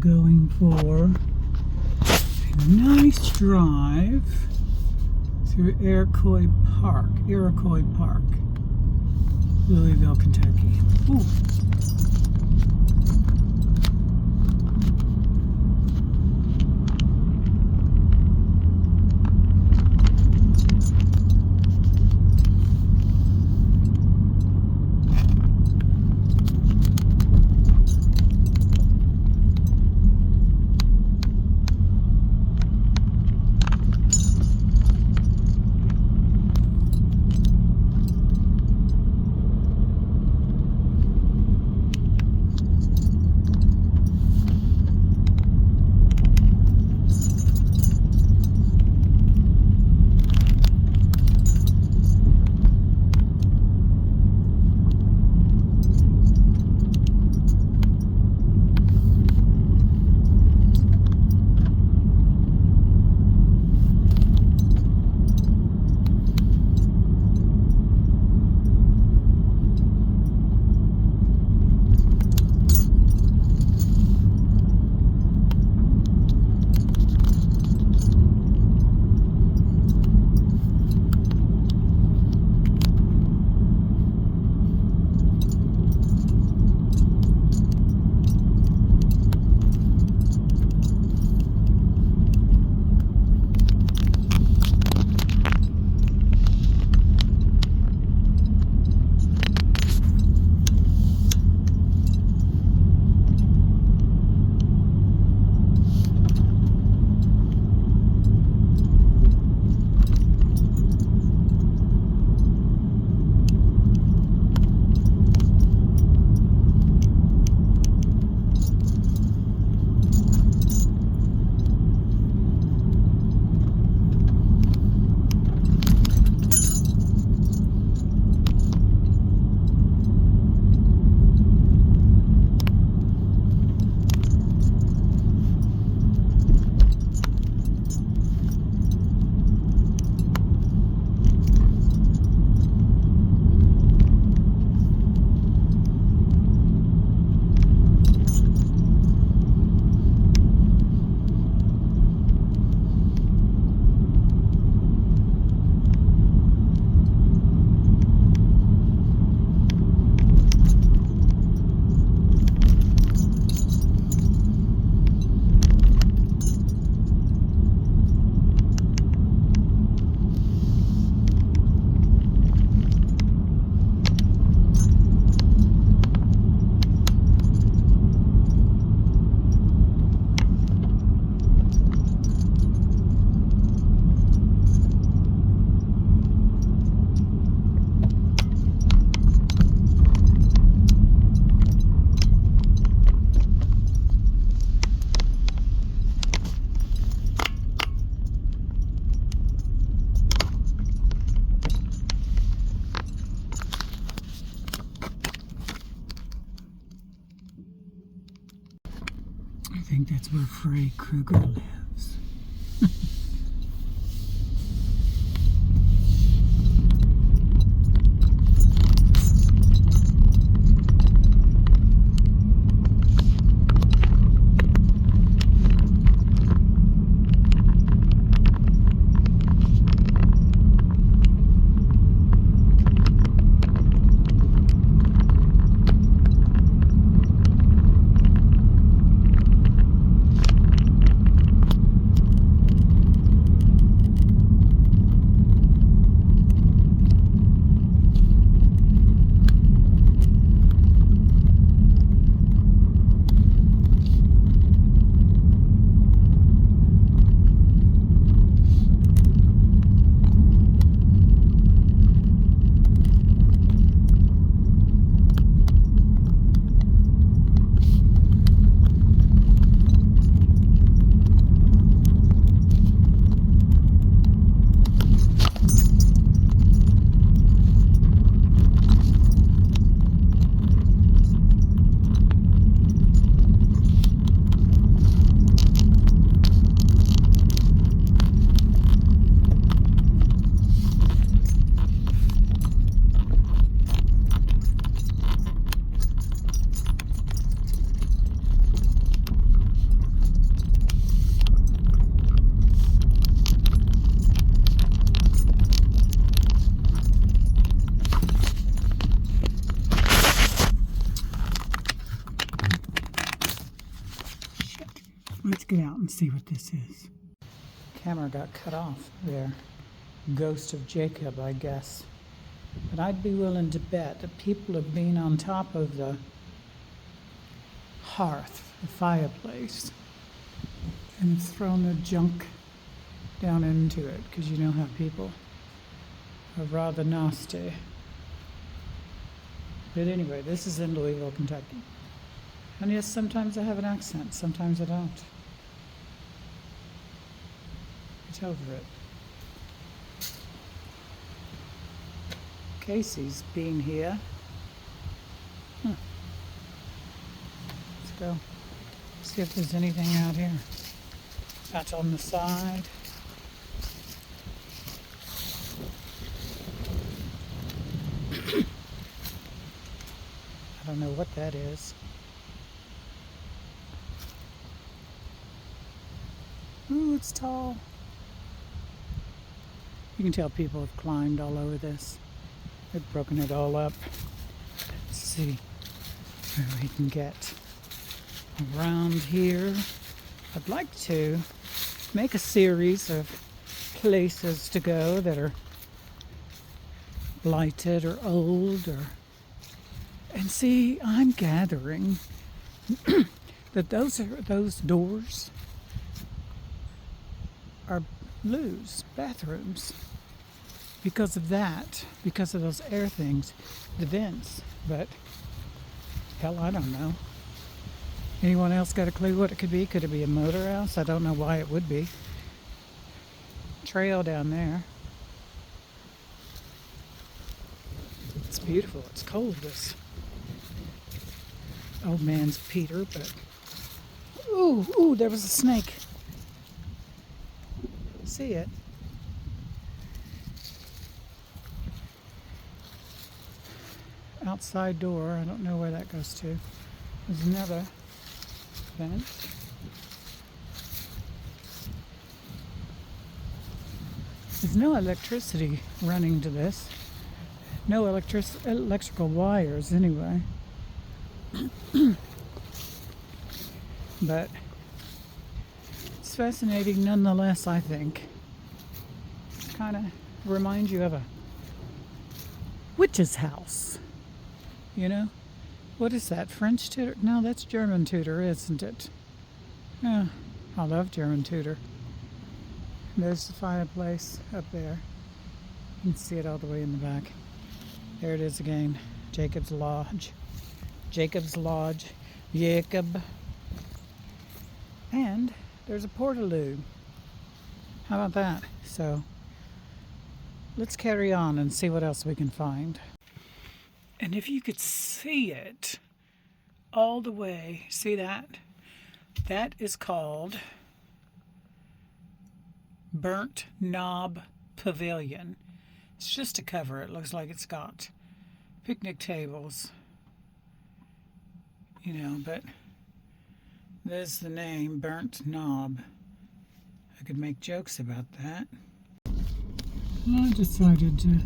going for a nice drive through Iroquois Park, Louisville, Kentucky. Ooh. I think that's where Freddy Krueger lives. Let's get out and see what this is. Camera got cut off there. Ghost of Jacob, I guess. But I'd be willing to bet that people have been on top of the hearth, the fireplace, and thrown their junk down into it, because you know how people are rather nasty. But anyway, this is in Louisville, Kentucky. And yes, sometimes I have an accent, sometimes I don't. Get over it. Casey's been here. Let's go see if there's anything out here. That's on the side. I don't know what that is. Ooh, it's tall. You can tell people have climbed all over this. They've broken it all up. Let's see where we can get around here. I'd like to make a series of places to go that are blighted or old, and see, I'm gathering that those doors are loos, bathrooms, because of that, because of those air things, the vents. But hell, I don't know. Anyone else got a clue what it could be? Could it be a motor house? I don't know why it would be. Trail down there. It's beautiful. It's cold, this old man's Peter, but ooh, there was a snake. See it? Outside door. I don't know where that goes to. There's another vent. There's no electricity running to this. No electrical wires anyway. But it's fascinating nonetheless, I think. Kind of reminds you of a witch's house. You know? What is that? French Tudor? No, that's German Tudor, isn't it? Yeah, I love German Tudor. There's the fireplace up there. You can see it all the way in the back. There it is again. Jacob's Lodge. Jacob's Lodge. Jacob. And there's a portaloo. How about that? So let's carry on and see what else we can find. And if you could see it all the way, see that? That is called Burnt Knob Pavilion. It's just a cover. It looks like it's got picnic tables, you know, but there's the name, Burnt Knob. I could make jokes about that. I decided to,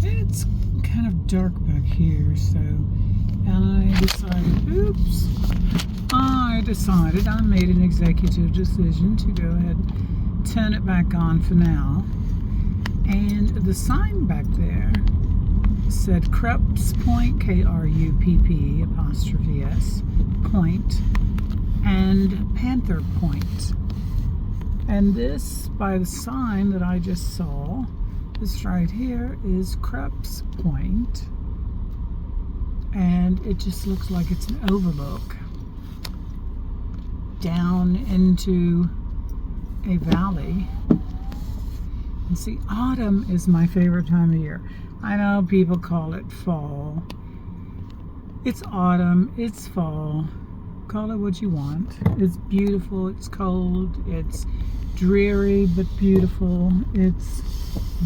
it's kind of dark back here, so I decided, I made an executive decision to go ahead and turn it back on for now. And the sign back there said Krupp's Point, K-R-U-P-P apostrophe S, Point, and Panther Point. And this, by the sign that I just saw, this right here is Krupp's Point. And it just looks like it's an overlook down into a valley. And see, autumn is my favorite time of year. I know people call it fall. It's autumn, it's fall. Call it what you want. It's beautiful, it's cold, it's dreary but beautiful. It's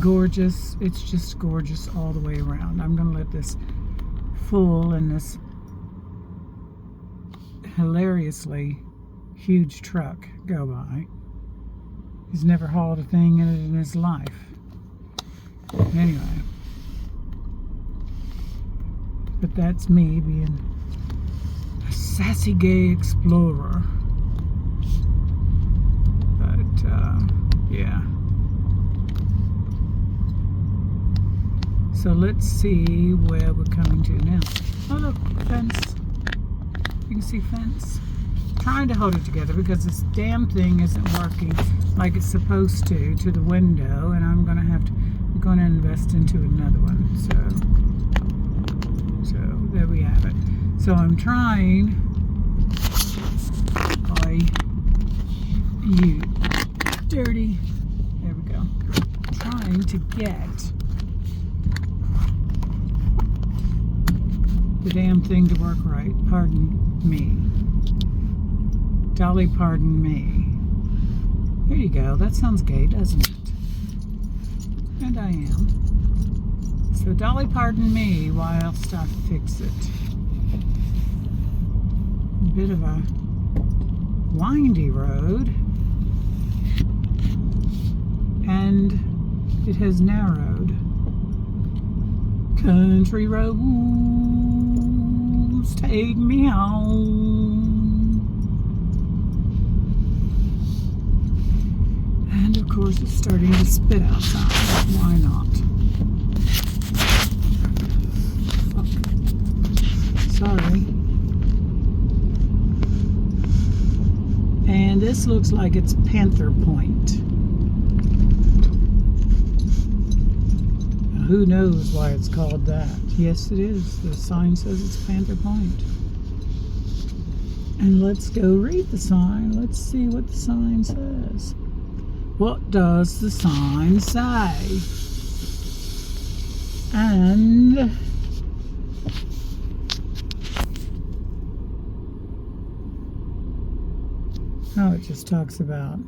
gorgeous. It's just gorgeous all the way around. I'm going to let this fool and this hilariously huge truck go by. He's never hauled a thing in it in his life. Anyway. But that's me being a sassy gay explorer. yeah. So let's see where we're coming to now. Oh look, fence. You can see fence. Trying to hold it together because this damn thing isn't working like it's supposed to the window, and I'm gonna invest into another one. So there we have it. So I'm trying by you dirty. There we go. Trying to get the damn thing to work right. Pardon me. Dolly, pardon me. Here you go. That sounds gay, doesn't it? And I am. So Dolly, pardon me whilst I fix it. A bit of a windy road. And it has narrowed. Country roads take me home. And of course it's starting to spit outside. Why not? Fuck. Sorry. And this looks like it's Panther Point. Now, who knows why it's called that? Yes, it is. The sign says it's Panther Point. And let's go read the sign. Let's see what the sign says. What does the sign say? And oh, it just talks about,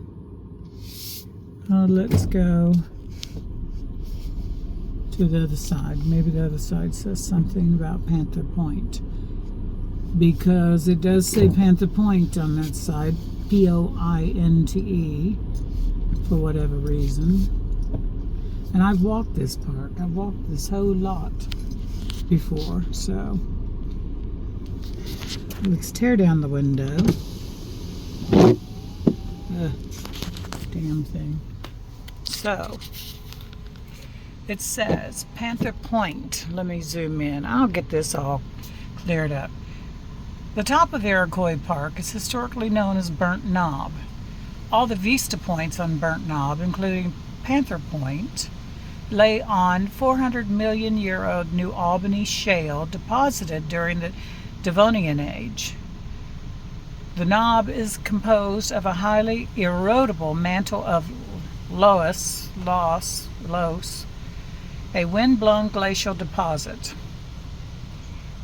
oh, let's go to the other side. Maybe the other side says something about Panther Point, because it does say Panther Point on that side, P-O-I-N-T-E, for whatever reason. And I've walked this park. I've walked this whole lot before, so let's tear down the window. Damn thing. So it says Panther Point. Let me zoom in. I'll get this all cleared up. The top of Iroquois Park is historically known as Burnt Knob. All the vista points on Burnt Knob, including Panther Point, lay on 400 million year old New Albany shale deposited during the Devonian Age. The knob is composed of a highly erodible mantle of loess, a wind-blown glacial deposit.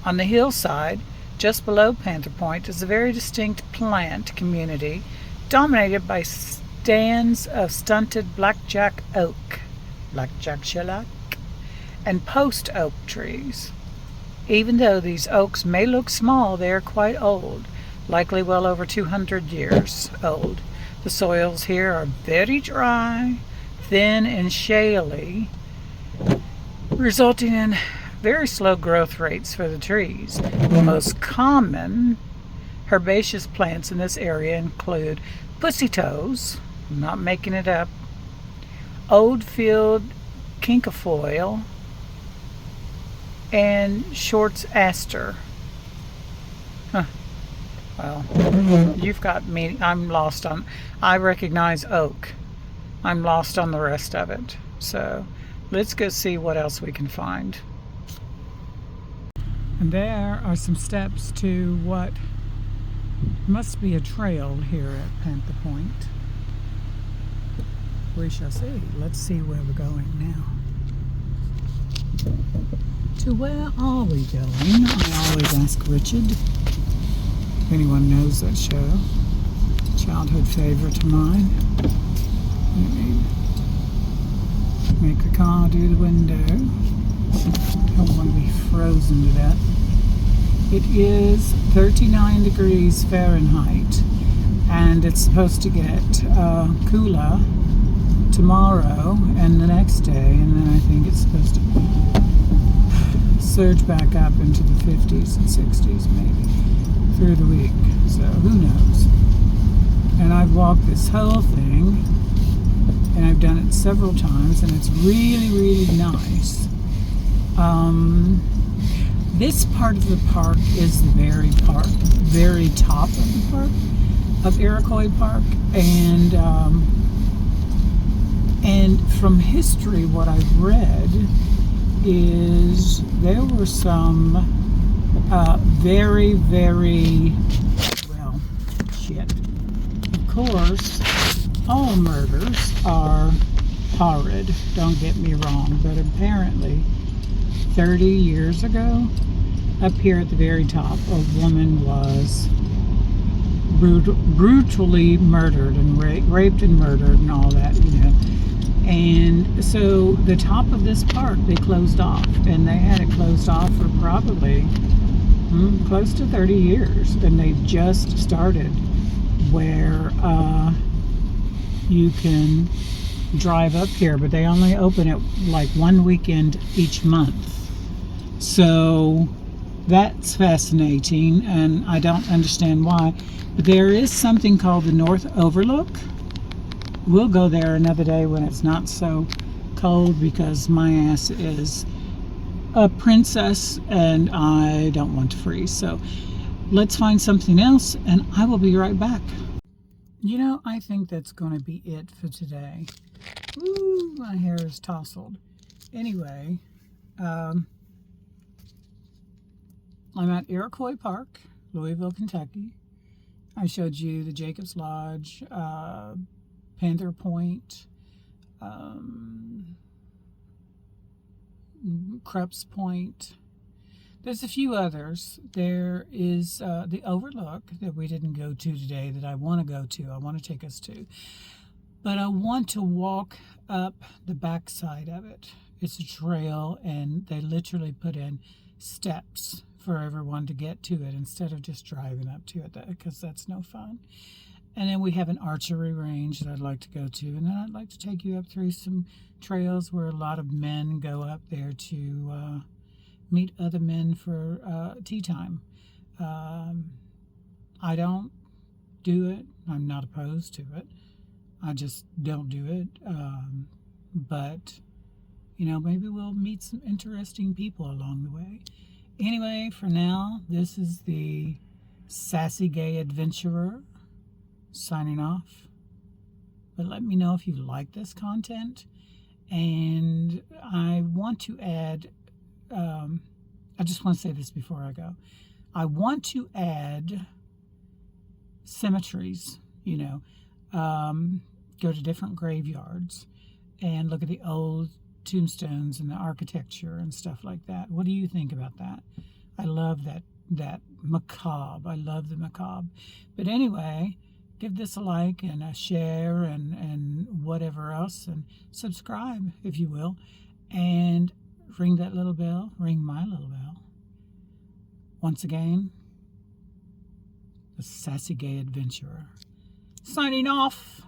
On the hillside, just below Panther Point, is a very distinct plant community dominated by stands of stunted blackjack oak, blackjack shellac, and post oak trees. Even though these oaks may look small, they are quite old, likely well over 200 years old. The soils here are very dry, thin, and shaly, resulting in very slow growth rates for the trees. The most common herbaceous plants in this area include pussy toes, I'm not making it up, old field kinkafoil, and Short's aster. Well, you've got me. I'm lost on, I recognize oak. I'm lost on the rest of it. So let's go see what else we can find. And there are some steps to what must be a trail here at Panther Point. We shall see. Let's see where we're going now. To where are we going? I always ask Richard. If anyone knows that show. Childhood favorite of mine. Let me make the car do the window. Don't want to be frozen to death. It is 39 degrees Fahrenheit, and it's supposed to get cooler tomorrow and the next day, and then I think it's supposed to surge back up into the 50s and 60s maybe through the week. So who knows? And I've walked this whole thing, and I've done it several times, and it's really, really nice. This part of the park is the very top of the park, of Iroquois Park, and from history, what I've read is there were some very, very, well, shit. Of course, all murders are horrid, don't get me wrong, but apparently 30 years ago, up here at the very top, a woman was brutally murdered and raped and murdered and all that, you know. And so the top of this park they closed off, and they had it closed off for probably close to 30 years, and they've just started where you can drive up here, but they only open it like one weekend each month. So that's fascinating, and I don't understand why. But there is something called the North Overlook. We'll go there another day when it's not so cold, because my ass is a princess and I don't want to freeze. So let's find something else, and I will be right back. You know, I think that's going to be it for today. Ooh, my hair is tousled. Anyway, I'm at Iroquois Park, Louisville, Kentucky. I showed you the Jacob's Lodge, Panther Point, Krupp's Point. There's a few others. There is the Overlook that we didn't go to today that I want to go to. I want to take us to. But I want to walk up the backside of it. It's a trail, and they literally put in steps for everyone to get to it instead of just driving up to it, because that's no fun. And then we have an archery range that I'd like to go to. And then I'd like to take you up through some trails where a lot of men go up there to meet other men for tea time. I don't do it. I'm not opposed to it. I just don't do it. But, you know, maybe we'll meet some interesting people along the way. Anyway, for now, this is the Sassy Gay Adventurer signing off. But let me know if you like this content. And I want to add, I just want to say this before I go. I want to add cemeteries, you know, go to different graveyards and look at the old tombstones and the architecture and stuff like that. What do you think about that? I love that macabre. I love the macabre. But anyway, give this a like and a share and whatever else, and subscribe if you will, and ring that little bell, ring my little bell. Once again, the Sassy Gay Adventurer signing off.